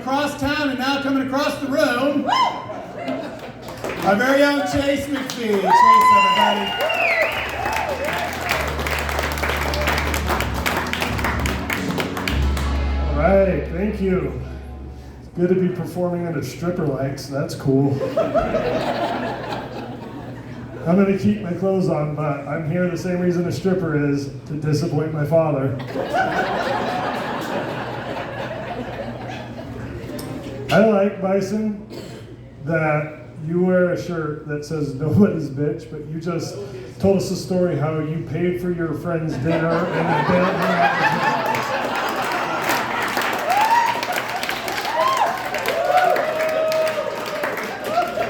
across town and now coming across the room, our very own Chase McPhee. Chase, everybody. All right, thank you. It's good to be performing under stripper lights. That's cool. I'm going to keep my clothes on, but I'm here the same reason a stripper is, to disappoint my father. I like, Bison, that you wear a shirt that says nobody's bitch, but you just told us a story how you paid for your friend's dinner and then bailed him out.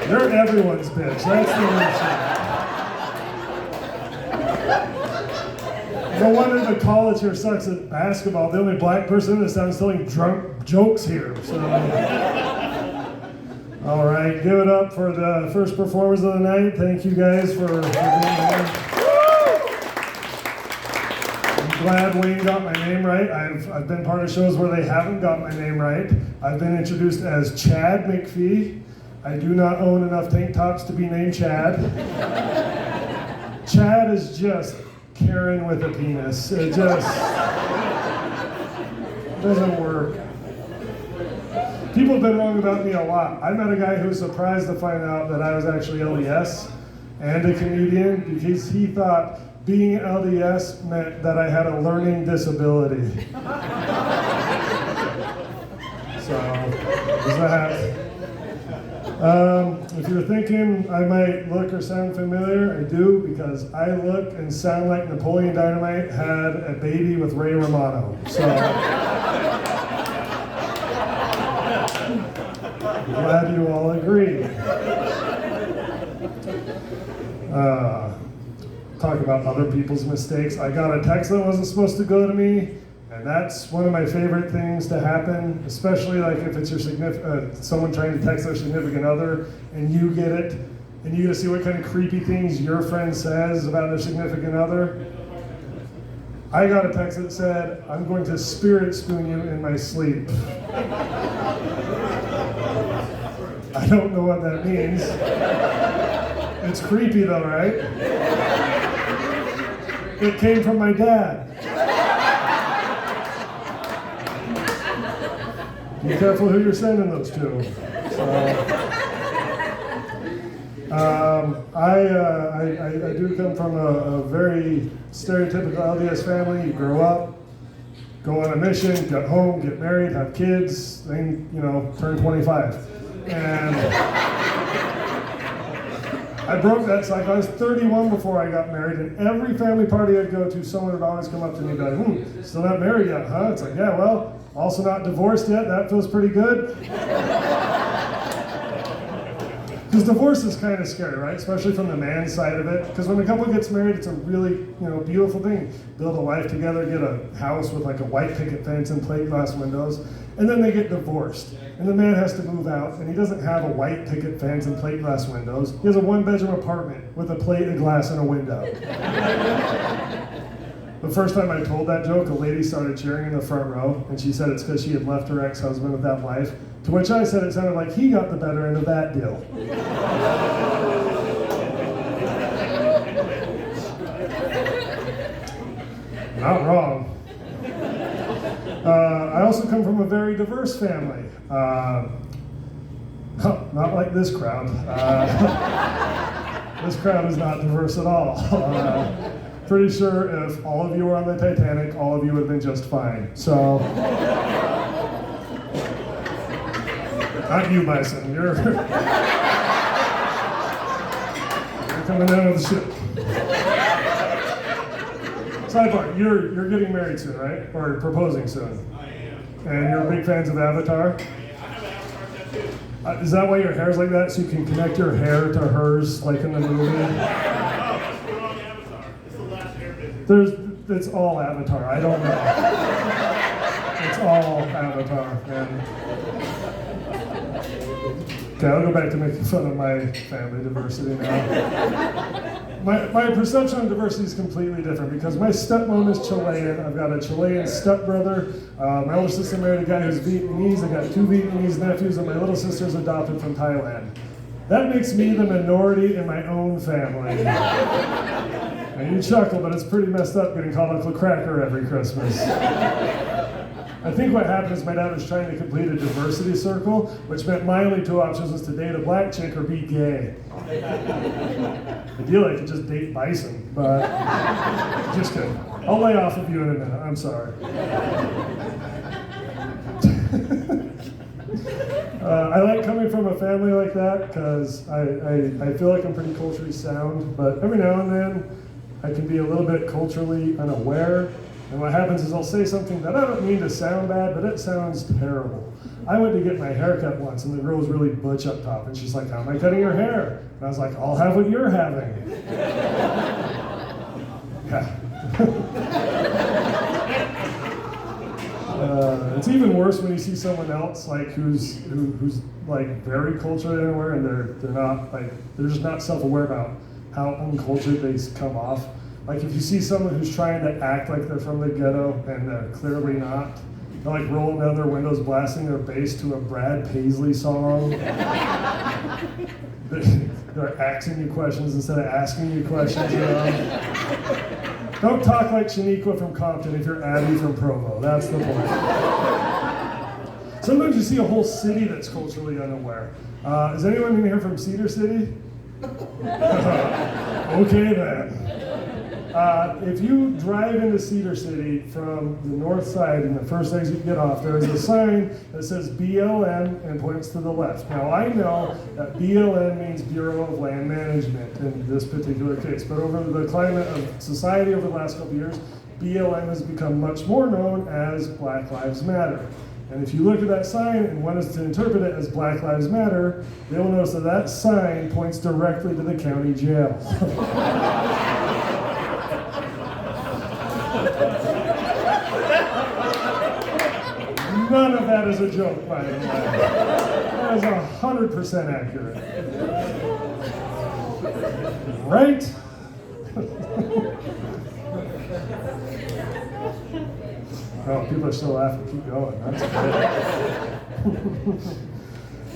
You're everyone's bitch. That's the issue. No wonder the college here sucks at basketball. The only black person in this town is telling drunk jokes here. So, all right, give it up for the first performers of the night. Thank you guys for being here. I'm glad Wayne got my name right. I've been part of shows where they haven't got my name right. I've been introduced as Chad McPhee. I do not own enough tank tops to be named Chad. Chad is just Karen with a penis. It just doesn't work. People have been wrong about me a lot. I met a guy who was surprised to find out that I was actually LDS and a comedian because he thought being LDS meant that I had a learning disability. So, there's that. If you're thinking I might look or sound familiar, I do, because I look and sound like Napoleon Dynamite had a baby with Ray Romano. So, I'm glad you all agree. Talk about other people's mistakes. I got a text that wasn't supposed to go to me. And that's one of my favorite things to happen, especially like if it's your someone trying to text their significant other and you get it, and you get to see what kind of creepy things your friend says about their significant other. I got a text that said, "I'm going to spirit spoon you in my sleep." I don't know what that means. It's creepy though, right? It came from my dad. Be careful who you're sending those to. So, I do come from a very stereotypical LDS family. You grow up, go on a mission, get home, get married, have kids, then, turn 25. And I broke that cycle. I was 31 before I got married, and every family party I'd go to, someone would always come up to me and be like, still not married yet, huh? It's like, yeah, well, also not divorced yet. That feels pretty good. Because divorce is kind of scary, right? Especially from the man's side of it. Because when a couple gets married, it's a really, beautiful thing. Build a life together, get a house with like a white picket fence and plate glass windows, and then they get divorced. And the man has to move out, and he doesn't have a white picket fence and plate glass windows. He has a one-bedroom apartment with a plate of glass and a window. The first time I told that joke, a lady started cheering in the front row, and she said it's because she had left her ex-husband with that life. To which I said it sounded like he got the better end of that deal. Not wrong. I also come from a very diverse family. Not like this crowd. This crowd is not diverse at all. Pretty sure if all of you were on the Titanic, all of you would have been just fine. So, not you, Bison. You're coming out of the ship. Sidebar, you're getting married soon, right? Or proposing soon? I am. And you're big fans of Avatar? I have an Avatar tattoo. Is that why your hair's like that? So you can connect your hair to hers, like in the movie? It's all Avatar. I don't know. It's all Avatar. And okay, I'll go back to making fun of my family diversity now. my perception of diversity is completely different because my stepmom is Chilean. I've got a Chilean stepbrother. My older sister married a guy who's Vietnamese. I got 2 Vietnamese nephews, and my little sister's adopted from Thailand. That makes me the minority in my own family. And you chuckle, but it's pretty messed up getting called Uncle Cracker every Christmas. I think what happened is my dad was trying to complete a diversity circle, which meant my only 2 options was to date a black chick or be gay. Ideally, I could just date Bison, but just kidding. I'll lay off of you in a minute. I'm sorry. I like coming from a family like that because I feel like I'm pretty culturally sound, but every now and then I can be a little bit culturally unaware. And what happens is I'll say something that I don't mean to sound bad, but it sounds terrible. I went to get my hair cut once, and the girl was really butch up top, and she's like, "How am I cutting your hair?" And I was like, "I'll have what you're having." Yeah. It's even worse when you see someone else like who's like very culturally unaware, and they're just not self-aware about how uncultured they come off. Like if you see someone who's trying to act like they're from the ghetto and they're clearly not, they're like rolling down their windows blasting their bass to a Brad Paisley song. They're asking you questions instead of asking you questions, you know? Don't talk like Shaniqua from Compton if you're Abby from Provo. That's the point. Sometimes you see a whole city that's culturally unaware. Is anyone in here from Cedar City? Okay then. If you drive into Cedar City from the north side and the first exit you get off, there is a sign that says BLM and points to the left. Now I know that BLM means Bureau of Land Management in this particular case, but over the climate of society over the last couple of years, BLM has become much more known as Black Lives Matter. And if you look at that sign and want us to interpret it as Black Lives Matter, they will notice that that sign points directly to the county jail. None of that is a joke, by the way. That is 100% accurate. Right? Oh, people are still laughing. Keep going. That's good.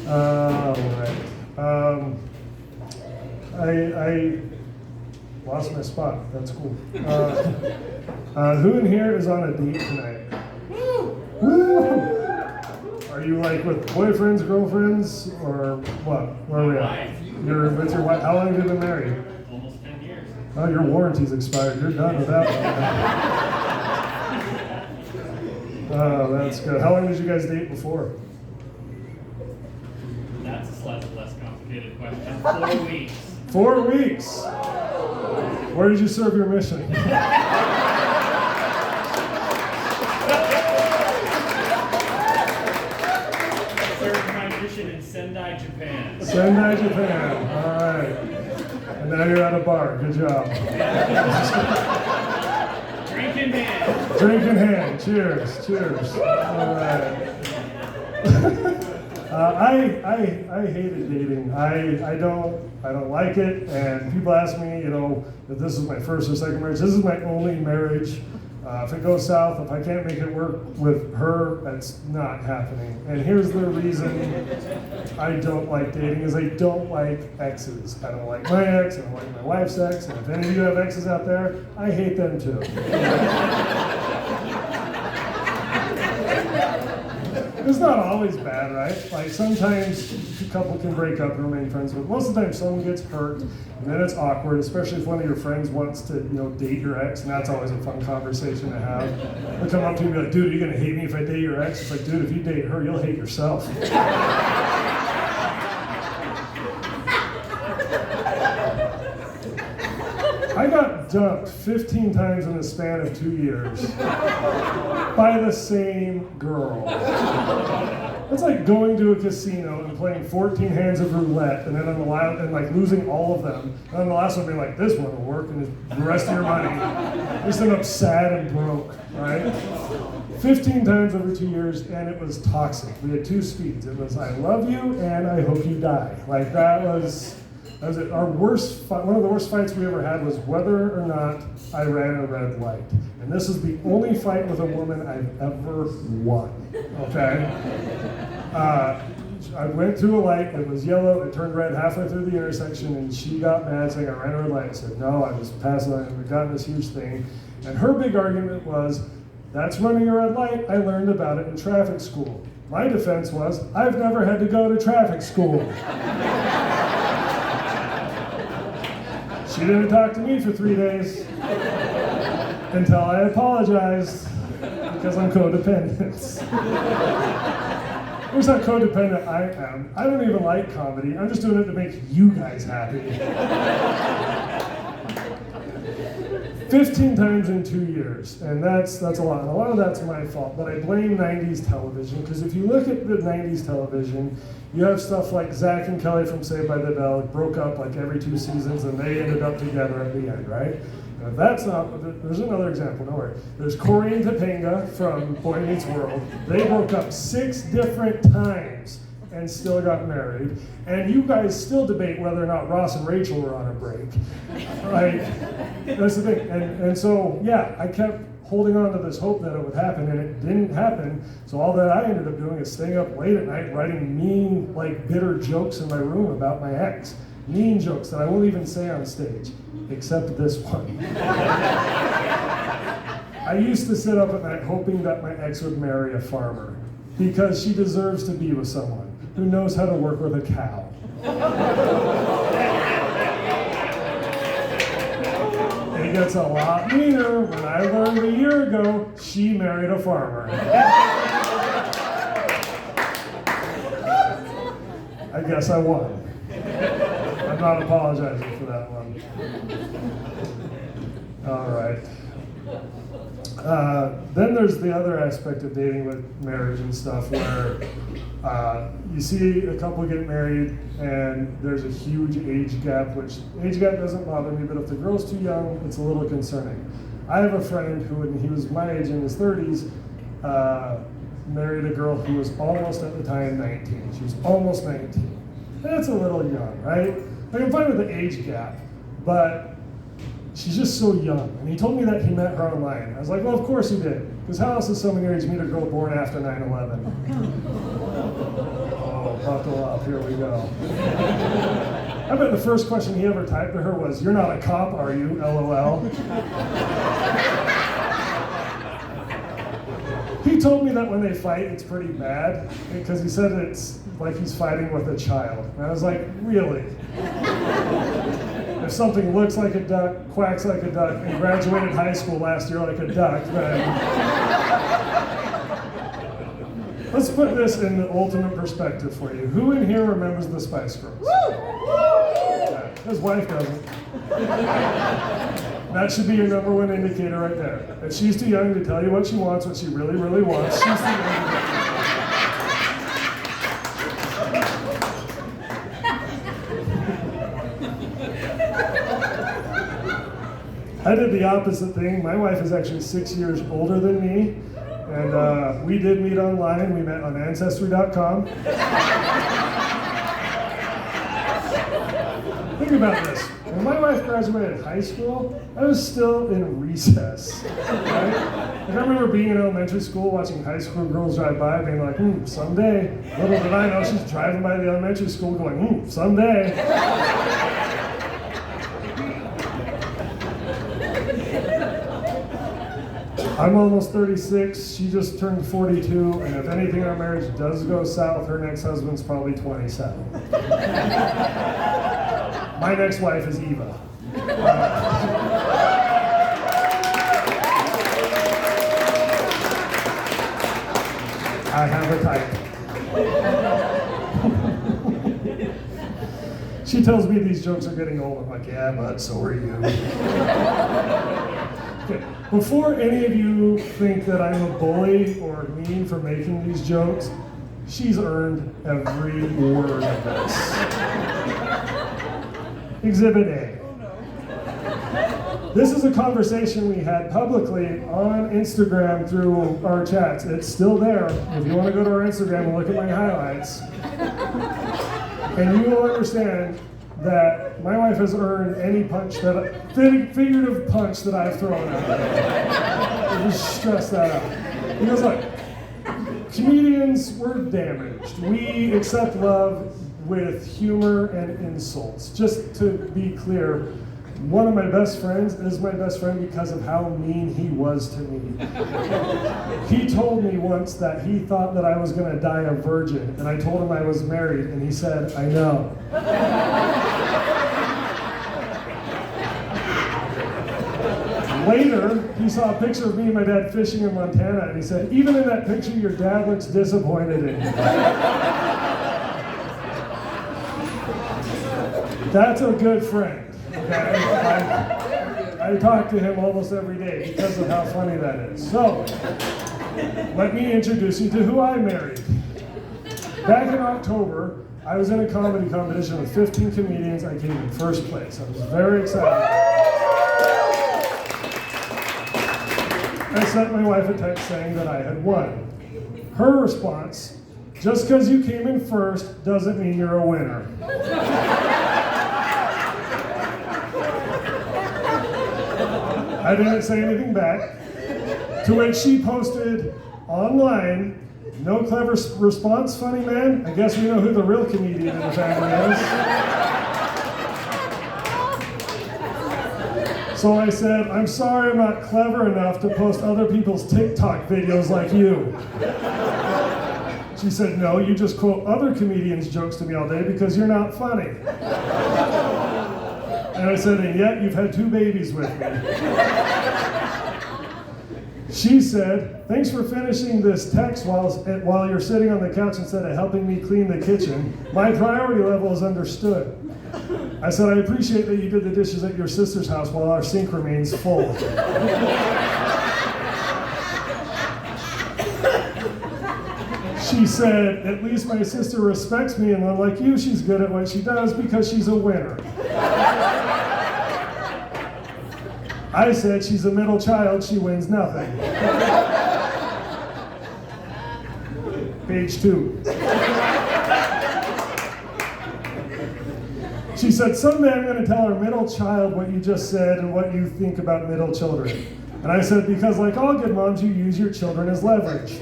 All right. I lost my spot. That's cool. Who in here is on a date tonight? Woo! Are you like with boyfriends, girlfriends, or what? Where are we at? You're with your wife. How long have you been married? Almost 10 years. Oh, your warranty's expired. You're done with that one. Oh, that's good. How long did you guys date before? That's a slightly less complicated question. 4 weeks. 4 weeks. Where did you serve your mission? In Sendai, Japan. Sendai, Japan. All right. And now you're at a bar. Good job. Drink in hand. Drink in hand. Cheers. Cheers. All right. I hated dating. I don't like it. And people ask me, you know, if this is my first or second marriage. This is my only marriage. If it goes south, if I can't make it work with her, that's not happening. And here's the reason I don't like dating is I don't like exes. I don't like my ex, I don't like my wife's ex, and if any of you have exes out there, I hate them too. It's not always bad, right? Like sometimes a couple can break up and remain friends, but most of the time someone gets hurt, and then it's awkward, especially if one of your friends wants to, you know, date your ex, and that's always a fun conversation to have. They'll come up to you and be like, "Dude, are you gonna hate me if I date your ex?" It's like, dude, if you date her, you'll hate yourself. I got dumped 15 times in the span of 2 years by the same girl. It's like going to a casino and playing 14 hands of roulette and then on the last, and like losing all of them. And then the last one being like, this one will work, and the rest of your money. You just end up sad and broke, right? 15 times over 2 years, and it was toxic. We had 2 speeds. It was I love you and I hope you die. Like that was That was it. Our worst fight, one of the worst fights we ever had was whether or not I ran a red light. And this is the only fight with a woman I've ever won, okay? I went through a light, it was yellow, it turned red halfway through the intersection, and she got mad saying I ran a red light. I said, no, I was passing on, and we got in this huge thing. And her big argument was, that's running a red light, I learned about it in traffic school. My defense was, I've never had to go to traffic school. She didn't talk to me for 3 days until I apologized because I'm codependent. Who's not codependent? I am. I don't even like comedy. I'm just doing it to make you guys happy. 15 times in 2 years, and that's a lot. And a lot of that's my fault, but I blame 90s television, because if you look at the 90s television, you have stuff like Zach and Kelly from Saved by the Bell broke up like every 2 seasons, and they ended up together at the end, right? Now, that's not, there's another example, don't worry. There's Corey and Topanga from Boy Meets World. They broke up 6 different times and still got married. And you guys still debate whether or not Ross and Rachel were on a break. Like, that's the thing. And so, yeah, I kept holding on to this hope that it would happen, and it didn't happen. So all that I ended up doing is staying up late at night writing mean, like, bitter jokes in my room about my ex. Mean jokes that I won't even say on stage, except this one. I used to sit up at night hoping that my ex would marry a farmer, because she deserves to be with someone who knows how to work with a cow. It gets a lot meaner when I learned a year ago she married a farmer. I guess I won. I'm not apologizing for that one. All right. Then there's the other aspect of dating with marriage and stuff where you see a couple get married and there's a huge age gap, which age gap doesn't bother me, but if the girl's too young, it's a little concerning. I have a friend who, when he was my age in his 30s, married a girl who was almost at the time 19. She was almost 19. That's a little young, right? Like, I'm fine with the age gap, but she's just so young. And he told me that he met her online. I was like, well, of course he did. Because how else is someone your age meet a girl born after 9/11? Oh, buckle up, here we go. I bet the first question he ever typed to her was, you're not a cop, are you? LOL. He told me that when they fight, it's pretty bad, because he said it's like he's fighting with a child. And I was like, really? If something looks like a duck, quacks like a duck, and graduated high school last year like a duck, then... Let's put this in the ultimate perspective for you. Who in here remembers the Spice Girls? Yeah, his wife doesn't. That should be your number one indicator right there. If she's too young to tell you what she wants, what she really, really wants, she's too young to I did the opposite thing. My wife is actually 6 years older than me, and we did meet online. We met on Ancestry.com. Think about this. When my wife graduated high school, I was still in recess. Right? Like, I remember being in elementary school, watching high school girls drive by, being like, someday. Little did I know she's driving by the elementary school going, someday. I'm almost 36, she just turned 42, and if anything in our marriage does go south, her next husband's probably 27. My next wife is Eva. I have a type. She tells me these jokes are getting old. I'm like, yeah, but so are you. Okay. Before any of you think that I'm a bully or mean for making these jokes, she's earned every word of this. Exhibit A. This is a conversation we had publicly on Instagram through our chats. It's still there. If you want to go to our Instagram and look at my highlights, and you will understand that my wife has earned any figurative punch that I've thrown at her. I just stress that out. Because look, comedians, we're damaged. We accept love with humor and insults. Just to be clear, one of my best friends is my best friend because of how mean he was to me. He told me once that he thought that I was going to die a virgin, and I told him I was married, and he said, "I know." Later, he saw a picture of me and my dad fishing in Montana, and he said, "Even in that picture, your dad looks disappointed in you." That's a good friend. Okay? I talk to him almost every day because of how funny that is. So, let me introduce you to who I married. Back in October, I was in a comedy competition with 15 comedians. I came in first place. I was very excited. I sent my wife a text saying that I had won. Her response, "Just because you came in first doesn't mean you're a winner." I didn't say anything back, to which she posted online, "No clever response, funny man? I guess we know who the real comedian in the family is." So I said, "I'm sorry I'm not clever enough to post other people's TikTok videos like you." She said, "No, you just quote other comedians' jokes to me all day because you're not funny." And I said, "And yet you've had 2 babies with me." She said, "Thanks for finishing this text while you're sitting on the couch instead of helping me clean the kitchen. My priority level is understood." I said, "I appreciate that you did the dishes at your sister's house while our sink remains full." She said, "At least my sister respects me, and unlike you, she's good at what she does because she's a winner." I said, "She's a middle child, she wins nothing." Page 2. She said, "Someday I'm going to tell our middle child what you just said and what you think about middle children." And I said, "Because like all good moms, you use your children as leverage."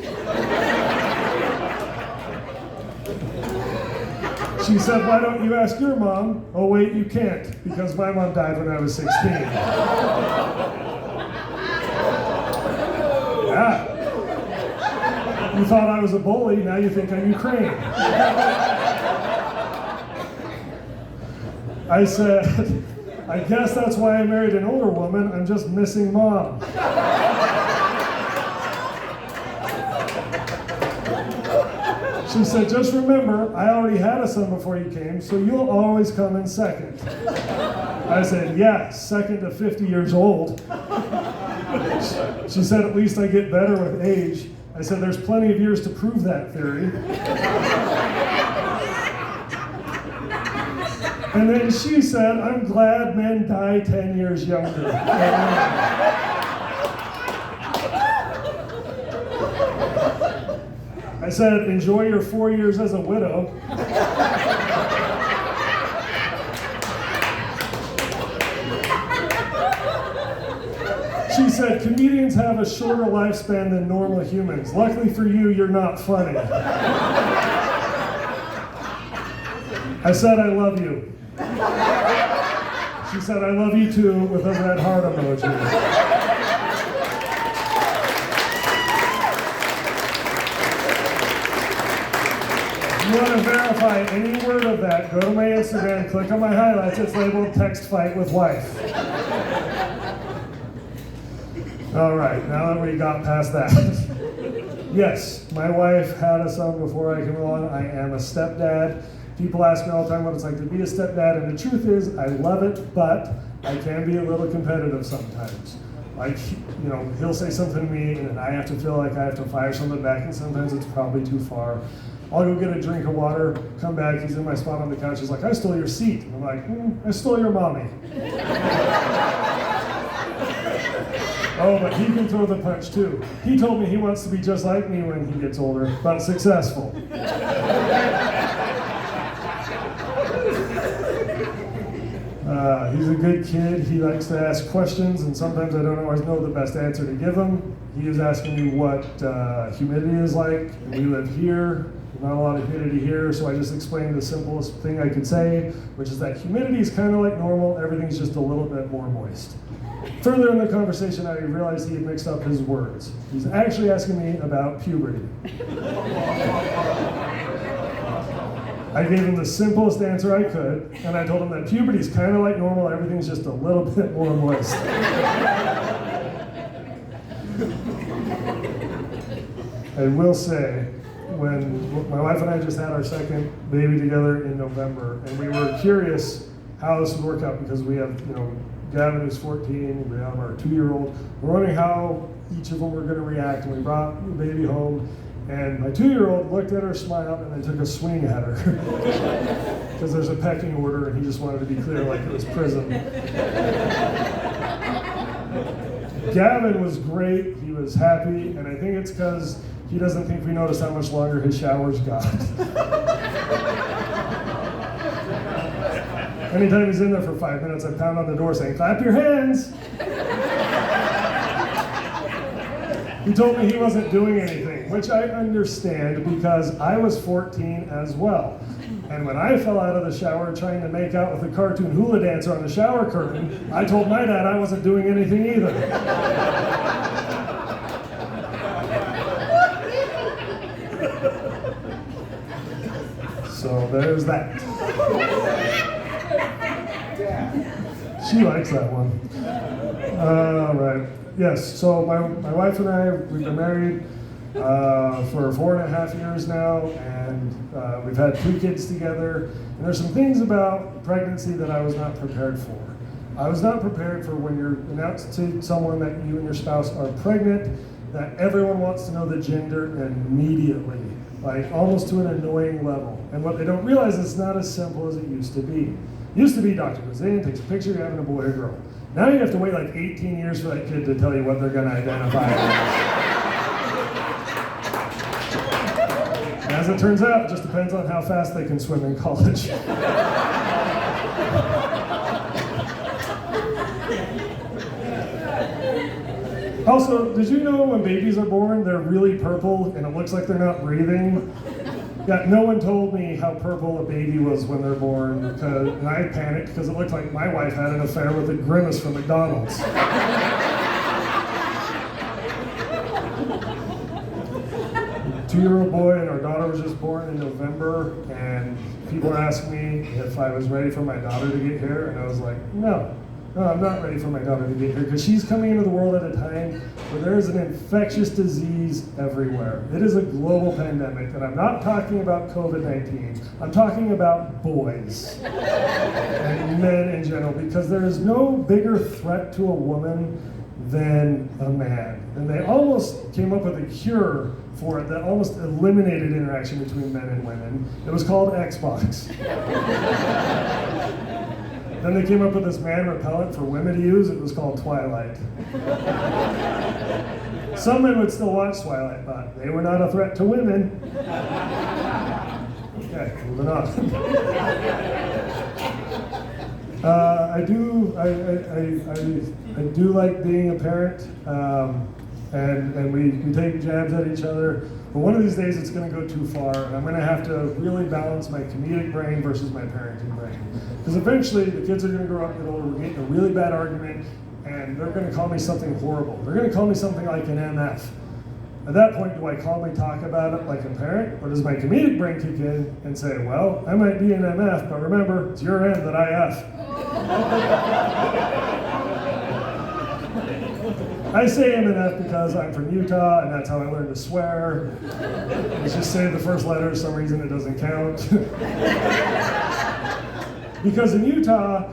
She said, "Why don't you ask your mom?" "Oh wait, you can't, because my mom died when I was 16. Yeah. You thought I was a bully, now you think I'm Ukraine. I said, "I guess that's why I married an older woman, I'm just missing mom." She said, "Just remember, I already had a son before you came, so you'll always come in second." I said, "Yeah, second to 50 years old." She said, "At least I get better with age." I said, "There's plenty of years to prove that theory." And then she said, "I'm glad men die 10 years younger." I said, "Enjoy your 4 years as a widow." She said, "Comedians have a shorter lifespan than normal humans. Luckily for you, you're not funny." I said, "I love you." She said, "I love you too," with a red heart emoji. If you want to verify any word of that, go to my Instagram, click on my highlights, it's labeled "Text Fight with Wife." All right, now that we got past that. Yes, my wife had a son before I came along. I am a stepdad. People ask me all the time what it's like to be a stepdad, and the truth is, I love it, but I can be a little competitive sometimes. Like, you know, he'll say something to me, and then I have to feel like I have to fire something back, and sometimes it's probably too far. I'll go get a drink of water, come back, he's in my spot on the couch, he's like, "I stole your seat." I'm like, "I stole your mommy." Oh, but he can throw the punch too. He told me he wants to be just like me when he gets older, but successful. He's a good kid. He likes to ask questions, and sometimes I don't always know the best answer to give him. He was asking me what humidity is like. We live here. Not a lot of humidity here, so I just explained the simplest thing I could say, which is that humidity is kind of like normal. Everything's just a little bit more moist. Further in the conversation, I realized he had mixed up his words. He's actually asking me about puberty. I gave him the simplest answer I could, and I told him that puberty is kind of like normal. Everything's just a little bit more moist. I will say, when my wife and I just had our second baby together in November, and we were curious how this would work out because we have, Gavin who's 14, we have our 2-year-old. We're wondering how each of them were going to react, and we brought the baby home, and my 2-year-old looked at her, smiled, and then took a swing at her. Because there's a pecking order, and he just wanted to be clear like it was prison. Gavin was great, he was happy, and I think it's because he doesn't think we noticed how much longer his showers got. Anytime he's in there for 5 minutes, I pound on the door saying, "Clap your hands!" He told me he wasn't doing anything, which I understand because I was 14 as well. And when I fell out of the shower trying to make out with a cartoon hula dancer on the shower curtain, I told my dad I wasn't doing anything either. So there's that. She likes that one. All right. Yes, so my wife and I, we've been married for 4.5 years now, and we've had 2 kids together. And there's some things about pregnancy that I was not prepared for. I was not prepared for when you're announced to someone that you and your spouse are pregnant, that everyone wants to know the gender immediately, like almost to an annoying level. And what they don't realize is it's not as simple as it used to be. It used to be Dr. Bazan takes a picture, you're having a boy or girl. Now you have to wait like 18 years for that kid to tell you what they're going to identify as. As it turns out, it just depends on how fast they can swim in college. Also, did you know when babies are born, they're really purple and it looks like they're not breathing? Yeah, no one told me how purple a baby was when they're born, and I panicked because it looked like my wife had an affair with a grimace from McDonald's. 2-year-old boy, and our daughter was just born in November, and people were asking me if I was ready for my daughter to get here, and I was like, no, I'm not ready for my daughter to get here, because she's coming into the world at a time where there is an infectious disease everywhere. It is a global pandemic, and I'm not talking about COVID-19. I'm talking about boys and men in general, because there is no bigger threat to a woman than a man. And they almost came up with a cure for it that almost eliminated interaction between men and women. It was called Xbox. Then they came up with this man repellent for women to use. It was called Twilight. Some men would still watch Twilight, but they were not a threat to women. Okay, moving on. I do like being a parent, and we take jabs at each other. But one of these days it's going to go too far, and I'm going to have to really balance my comedic brain versus my parenting brain. Because eventually the kids are going to grow up, get older, we're getting a really bad argument, and they're going to call me something horrible. They're going to call me something like an MF. At that point, do I calmly talk about it like a parent, or does my comedic brain kick in and say, well, I might be an MF, but remember, it's your end that I F. I say MNF because I'm from Utah, and that's how I learned to swear. Let's just say the first letter, for some reason it doesn't count. Because in Utah,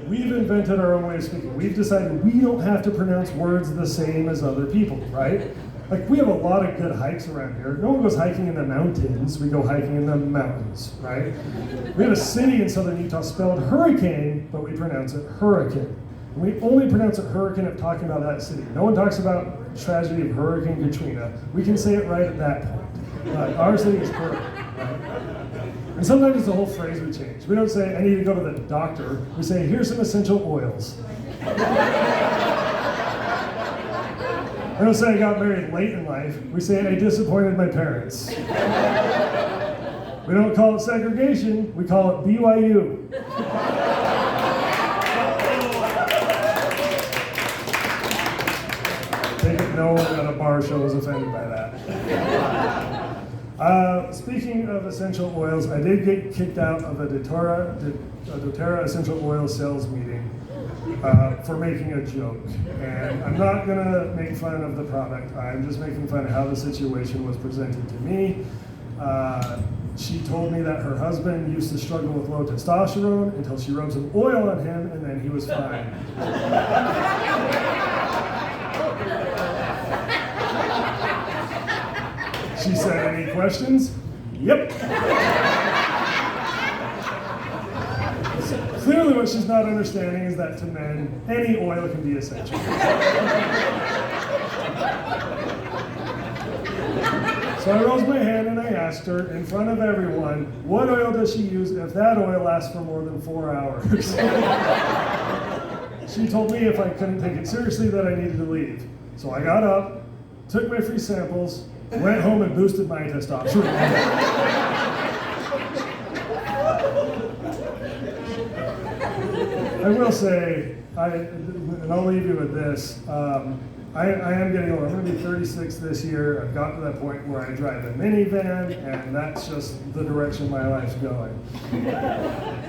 we've invented our own way of speaking. We've decided we don't have to pronounce words the same as other people, right? Like, we have a lot of good hikes around here. No one goes hiking in the mountains, we go hiking in the mountains, right? We have a city in southern Utah spelled hurricane, but we pronounce it hurricane. And we only pronounce it hurricane if talking about that city. No one talks about the tragedy of Hurricane Katrina. We can say it right at that point. Our city is perfect, right? And sometimes it's the whole phrase we change. We don't say, I need to go to the doctor. We say, here's some essential oils. We don't say I got married late in life. We say I disappointed my parents. We don't call it segregation. We call it BYU. Take it no one at a bar show was offended by that. Speaking of essential oils, I did get kicked out of a doTERRA essential oil sales meeting for making a joke. And I'm not going to make fun of the product. I'm just making fun of how the situation was presented to me. She told me that her husband used to struggle with low testosterone until she rubbed some oil on him, and then he was fine. She said, any questions? Yep. Clearly what she's not understanding is that to men, any oil can be essential. So I rose my hand and I asked her, in front of everyone, what oil does she use if that oil lasts for more than 4 hours? She told me if I couldn't take it seriously that I needed to leave. So I got up, took my free samples, went home and boosted my testosterone. I will say, and I'll leave you with this, I am getting older. I'm going to be 36 this year. I've gotten to that point where I drive a minivan, and that's just the direction my life's going.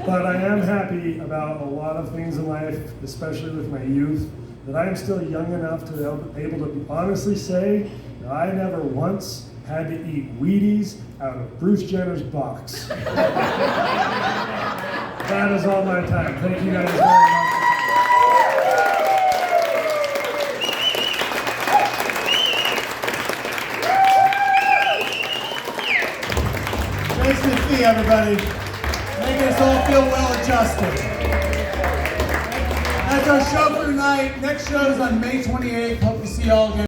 But I am happy about a lot of things in life, especially with my youth, that I am still young enough to be able to honestly say that I never once had to eat Wheaties out of Bruce Jenner's box. That is all my time. Thank you guys very much. Chase McPhee, everybody. Making us all feel well adjusted. That's our show for tonight. Next show is on May 28th. Hope to see you all again.